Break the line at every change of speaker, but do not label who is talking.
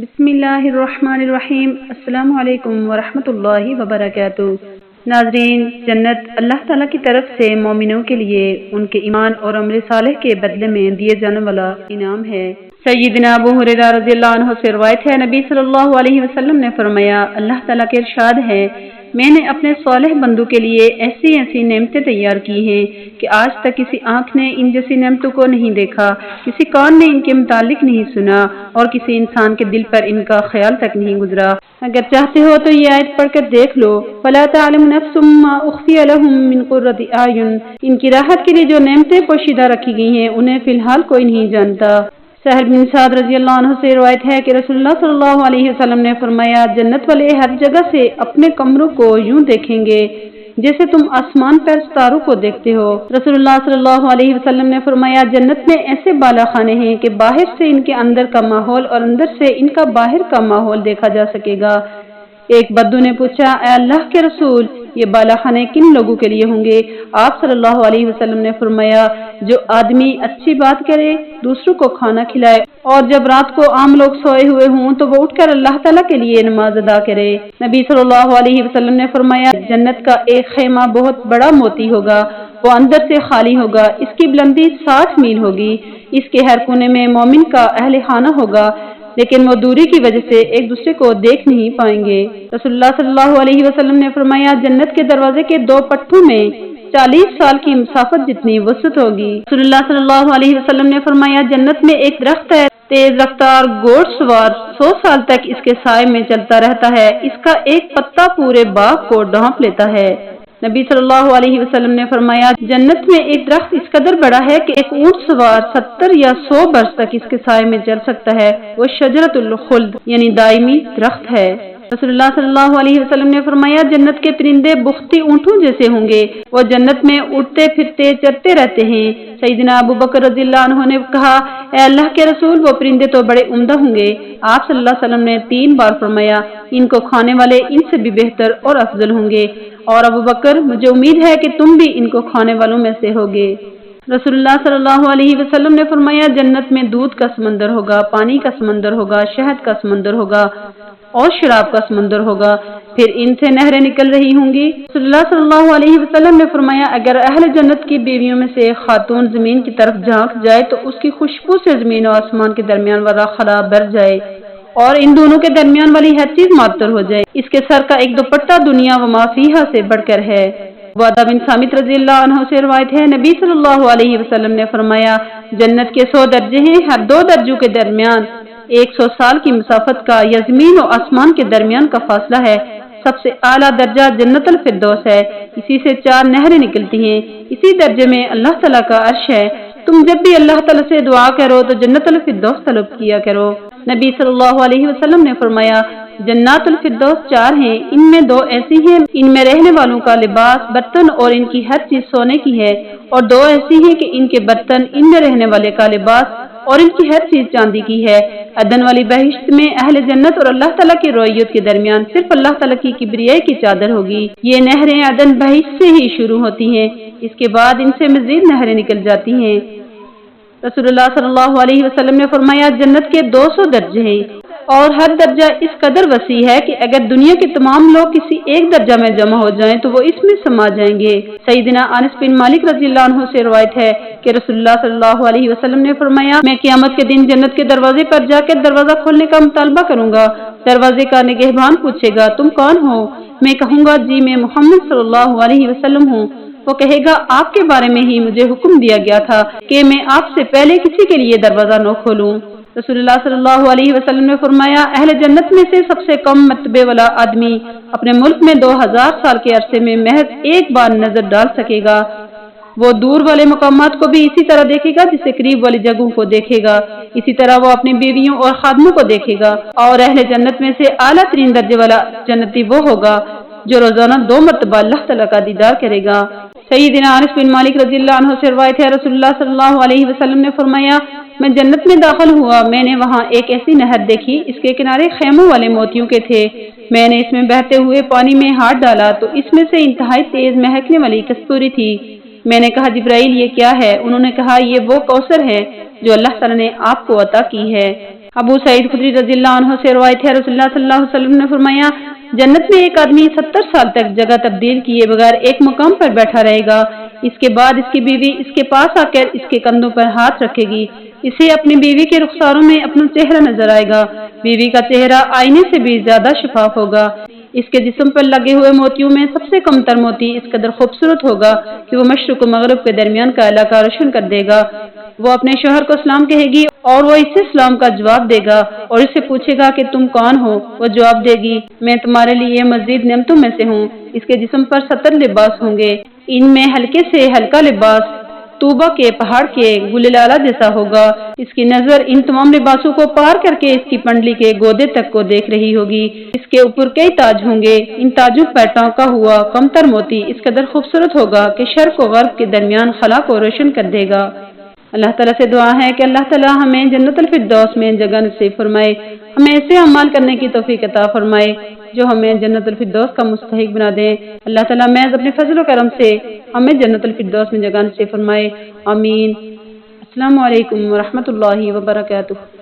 بسم اللہ الرحمن الرحیم۔ السلام علیکم ورحمۃ اللہ وبرکاتہ۔ ناظرین، جنت اللہ تعالیٰ کی طرف سے مومنوں کے لیے ان کے ایمان اور عمل صالح کے بدلے میں دیے جانے والا انعام ہے۔ سیدنا ابو ہریرہ رضی اللہ عنہ سے روایت ہے، نبی صلی اللہ علیہ وسلم نے فرمایا، اللہ تعالیٰ کے ارشاد ہے، میں نے اپنے صالح بندوں کے لیے ایسی ایسی نعمتیں تیار کی ہیں کہ آج تک کسی آنکھ نے ان جیسی نعمتوں کو نہیں دیکھا، کسی کان نے ان کے متعلق نہیں سنا اور کسی انسان کے دل پر ان کا خیال تک نہیں گزرا۔ اگر چاہتے ہو تو یہ آیت پڑھ کر دیکھ لو، فَلَا تَعْلَمُ نَفْسٌ مَّا أُخْفِيَ لَهُم مِّن قُرَّةِ أَعْيُنٍ، ان کی راحت کے لیے جو نعمتیں پوشیدہ رکھی گئی ہیں انہیں فی الحال کوئی نہیں جانتا۔ سہل بن سعد رضی اللہ عنہ سے روایت ہے کہ رسول اللہ صلی اللہ علیہ وسلم نے فرمایا، جنت والے ہر جگہ سے اپنے کمروں کو یوں دیکھیں گے جیسے تم آسمان پر ستاروں کو دیکھتے ہو۔ رسول اللہ صلی اللہ علیہ وسلم نے فرمایا، جنت میں ایسے بالا خانے ہیں کہ باہر سے ان کے اندر کا ماحول اور اندر سے ان کا باہر کا ماحول دیکھا جا سکے گا۔ ایک بدو نے پوچھا، اے اللہ کے رسول، یہ بالا خانے کن لوگوں کے لیے ہوں گے؟ آپ صلی اللہ علیہ وسلم نے فرمایا، جو آدمی اچھی بات کرے، دوسروں کو کھانا کھلائے اور جب رات کو عام لوگ سوئے ہوئے ہوں تو وہ اٹھ کر اللہ تعالیٰ کے لیے نماز ادا کرے۔ نبی صلی اللہ علیہ وسلم نے فرمایا، جنت کا ایک خیمہ بہت بڑا موتی ہوگا، وہ اندر سے خالی ہوگا، اس کی بلندی 60 میل ہوگی، اس کے ہر کونے میں مومن کا اہل خانہ ہوگا، لیکن وہ دوری کی وجہ سے ایک دوسرے کو دیکھ نہیں پائیں گے۔ رسول اللہ صلی اللہ علیہ وسلم نے فرمایا، جنت کے دروازے کے 2 پٹھوں میں 40 سال کی مسافت جتنی وسعت ہوگی۔ رسول اللہ صلی اللہ علیہ وسلم نے فرمایا، جنت میں ایک درخت ہے، تیز رفتار گھوڑ سوار 100 سال تک اس کے سائے میں چلتا رہتا ہے، اس کا ایک پتا پورے باغ کو ڈھانپ لیتا ہے۔ نبی صلی اللہ علیہ وسلم نے فرمایا، جنت میں ایک درخت اس قدر بڑا ہے کہ ایک اونٹ سوار 70 یا 100 برس تک اس کے سائے میں چل سکتا ہے، وہ شجرۃ الخلد یعنی دائمی درخت ہے۔ رسول اللہ صلی اللہ علیہ وسلم نے فرمایا، جنت کے پرندے بختی اونٹوں جیسے ہوں گے، وہ جنت میں اڑتے پھرتے چرتے رہتے ہیں۔ سیدنا ابو بکر رضی اللہ عنہ نے کہا، اے اللہ کے رسول، وہ پرندے تو بڑے عمدہ ہوں گے۔ آپ صلی اللہ علیہ وسلم نے 3 بار فرمایا، ان کو کھانے والے ان سے بھی بہتر اور افضل ہوں گے، اور ابو بکر، مجھے امید ہے کہ تم بھی ان کو کھانے والوں میں سے ہوگے۔ رسول اللہ صلی اللہ علیہ وسلم نے فرمایا، جنت میں دودھ کا سمندر ہوگا، پانی کا سمندر ہوگا، شہد کا سمندر ہوگا اور شراب کا سمندر ہوگا، پھر ان سے نہریں نکل رہی ہوں گی۔ رسول اللہ صلی اللہ علیہ وسلم نے فرمایا، اگر اہل جنت کی بیویوں میں سے خاتون زمین کی طرف جھانک جائے تو اس کی خوشبو سے زمین و آسمان کے درمیان والا خلا بھر جائے اور ان دونوں کے درمیان والی ہر چیز معطر ہو جائے۔ اس کے سر کا ایک دوپٹہ دنیا و ما فیہا سے بڑھ کر ہے۔ عبادہ بن صامت رضی اللہ عنہ سے روایت ہے، نبی صلی اللہ علیہ وسلم نے فرمایا، جنت کے 100 درجے ہیں، ہر 2 درجوں کے درمیان 100 سال کی مسافت کا یا زمین و آسمان کے درمیان کا فاصلہ ہے۔ سب سے اعلیٰ درجہ جنت الفردوس ہے، اسی سے 4 نہریں نکلتی ہیں، اسی درجے میں اللہ تعالیٰ کا عرش ہے۔ تم جب بھی اللہ تعالیٰ سے دعا کرو تو جنت الفردوس طلب کیا کرو۔ نبی صلی اللہ علیہ وسلم نے فرمایا، جنات الفردوس 4 ہیں، ان میں 2 ایسی ہیں ان میں رہنے والوں کا لباس، برتن اور ان کی ہر چیز سونے کی ہے، اور 2 ایسی ہیں کہ ان کے برتن، ان میں رہنے والے کا لباس اور ان کی ہر چیز چاندی کی ہے۔ عدن والی بہشت میں اہل جنت اور اللہ تعالیٰ کی رعیت کے درمیان صرف اللہ تعالیٰ کی کبریائی کی چادر ہوگی۔ یہ نہریں عدن بہشت سے ہی شروع ہوتی ہیں، اس کے بعد ان سے مزید نہریں نکل جاتی ہیں۔ رسول اللہ صلی اللہ علیہ وسلم نے فرمایا، جنت کے 200 درجے ہیں اور ہر درجہ اس قدر وسیع ہے کہ اگر دنیا کے تمام لوگ کسی ایک درجہ میں جمع ہو جائیں تو وہ اس میں سما جائیں گے۔ سیدنا انس بن مالک رضی اللہ عنہ سے روایت ہے کہ رسول اللہ صلی اللہ علیہ وسلم نے فرمایا، میں قیامت کے دن جنت کے دروازے پر جا کر دروازہ کھولنے کا مطالبہ کروں گا۔ دروازے کا نگہبان پوچھے گا، تم کون ہو؟ میں کہوں گا، جی میں محمد صلی اللہ علیہ وسلم ہوں۔ وہ کہے گا، آپ کے بارے میں ہی مجھے حکم دیا گیا تھا کہ میں آپ سے پہلے کسی کے لیے دروازہ نہ کھولوں۔ رسول اللہ صلی اللہ علیہ وسلم نے فرمایا، اہل جنت میں سے سب سے کم مرتبے والا آدمی اپنے ملک میں 2000 سال کے عرصے میں محض ایک بار نظر ڈال سکے گا۔ وہ دور والے مقامات کو بھی اسی طرح دیکھے گا جسے قریب والی جگہوں کو دیکھے گا، اسی طرح وہ اپنی بیویوں اور خادموں کو دیکھے گا، اور اہل جنت میں سے اعلیٰ ترین درجے والا جنتی وہ ہوگا جو روزانہ 2 مرتبہ اللہ تعالیٰ کا دیدار کرے گا۔ سیدنا انس بن مالک رضی اللہ عنہ سے روایت ہے، رسول اللہ صلی اللہ علیہ وسلم نے فرمایا، میں جنت میں داخل ہوا، میں نے وہاں ایک ایسی نہر دیکھی، اس کے کنارے خیموں والے موتیوں کے تھے۔ میں نے اس میں بہتے ہوئے پانی میں ہاتھ ڈالا تو اس میں سے انتہائی تیز مہکنے والی کستوری تھی۔ میں نے کہا، جبرائیل یہ کیا ہے؟ انہوں نے کہا، یہ وہ کوثر ہے جو اللہ تعالیٰ نے آپ کو عطا کی ہے۔ ابو سعید خدری رضی اللہ عنہ سے روایت ہے رسول اللہ صلی اللہ علیہ وسلم نے فرمایا جنت میں ایک آدمی 70 سال تک جگہ تبدیل کیے بغیر ایک مقام پر بیٹھا رہے گا، اس کے بعد اس کی بیوی اس کے پاس آ کر اس کے کندھوں پر ہاتھ رکھے گی، اسے اپنی بیوی کے رخساروں میں اپنا چہرہ نظر آئے گا، بیوی کا چہرہ آئینے سے بھی زیادہ شفاف ہوگا، اس کے جسم پر لگے ہوئے موتیوں میں سب سے کم تر موتی اس قدر خوبصورت ہوگا کہ وہ مشرق و مغرب کے درمیان کا علاقہ روشن کر دے گا، وہ اپنے شوہر کو سلام کہے گی اور وہ اس سے سلام کا جواب دے گا اور اس سے پوچھے گا کہ تم کون ہو، وہ جواب دے گی میں تمہارے لیے مزید نعمتوں میں سے ہوں، اس کے جسم پر 70 لباس ہوں گے، ان میں ہلکے سے ہلکا لباس طوبہ کے پہاڑ کے گل لالہ جیسا ہوگا، اس کی نظر ان تمام لباسوں کو پار کر کے اس کی پنڈلی کے گودے تک کو دیکھ رہی ہوگی، اس کے اوپر کئی تاج ہوں گے، ان تاجوں پر ٹانکا ہوا کمتر موتی اس قدر خوبصورت ہوگا کہ شرق و غرب کے درمیان خلا کو روشن کر دے گا۔ اللہ تعالیٰ سے دعا ہے کہ اللہ تعالیٰ ہمیں جنت الفردوس میں جگہ نصیب فرمائے، ہمیں ایسے اعمال کرنے کی توفیق عطا فرمائے جو ہمیں جنت الفردوس کا مستحق بنا دیں۔ اللہ تعالیٰ محض اپنے فضل و کرم سے ہمیں جنت الفردوس میں جگہ نصیب فرمائے، آمین۔ السلام علیکم ورحمۃ اللہ وبرکاتہ۔